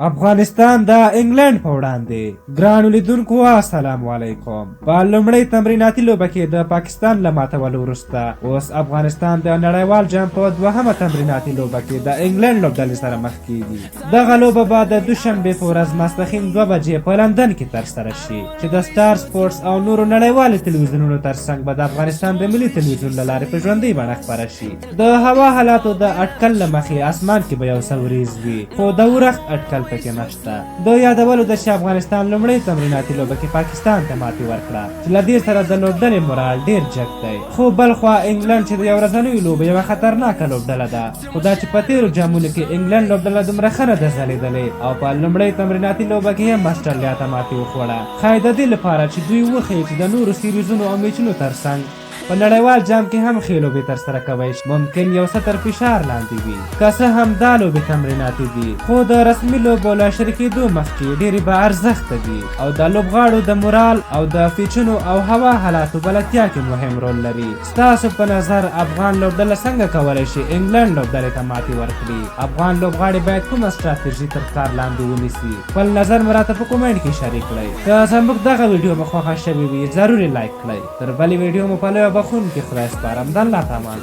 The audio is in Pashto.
افغانستان د انګلند په وړاندې ګرانو لیدونکو السلام علیکم. په لومړۍ تمریناتي لوبه کې د پاکستان له ماتولو وروسته اوس افغانستان د نړیوال جام په دوهمه تمریناتي لوبه کې د انګلند لوبډلې سره مخ کیږي. دغه لوبه به د دوشنبې په ورځ ماسپښین 2 بجې په لندن کې ترسره شي چې د سټار سپورټس او نورو نړیوالو تلویزیونونو ترڅنګ به د افغانستان د ملي تلویزیون له لارې په ژوندۍ بڼه خپره شي. د هوا حالاتو د اټکل له مخې اسمان کې به یو څه وریځ وي، خو د ورښت اټکل پکې نشته. د یادولو ده چې افغانستان لومړۍ تمریناتي لوبه کې پاکستان ته ماتې ورکړه چې له دې سره د لوبډلې مورال ډېر جګ دی. خو بلخوا انګلند چې د یو ورځنیو لوبو یوه خطرناکه لوبډله ده، خو دا چې په تېرو جامونو کې انګلند لوبډله دومره ښه نه ده ځلېدلې او په لومړۍ تمریناتي لوبه کې هم اسټرالیا ته ماتې وخوړه. ښایي د دې لپاره چې دوی وښیي چې د نورو سیریزونو او میچونو ترڅنګ په نړیوال جام کې هم ښې لوبې ترسره کوی ممکن یو څه تر فشار لاندې وي. که څه هم دا لوبې تمریناتي دي، خو د رسمي لوبو له شریکېدو مخکې ډېرې با ارزښته دي او د لوبغاړو د مورال او د پیچونو او هوا حالاتو بلدتیا کې مهم رول لري. ستاسو په نظر افغان لوبډله څنګه کولی شي انګلند لوبډلې ته ماتې ورکړي؟ افغان لوبغاړي باید کومه ستراتیژي تر کار لاندې ونیسي؟ خپل نظر مو راته په کومنټ کې شریک کړئ. که زموږ دغه ویډیو مو خوښه شوې وي ضروري لایک کړئ. تر بلې ویډیو مو په لویه بخون کې خدای سپارم. د الله په امان.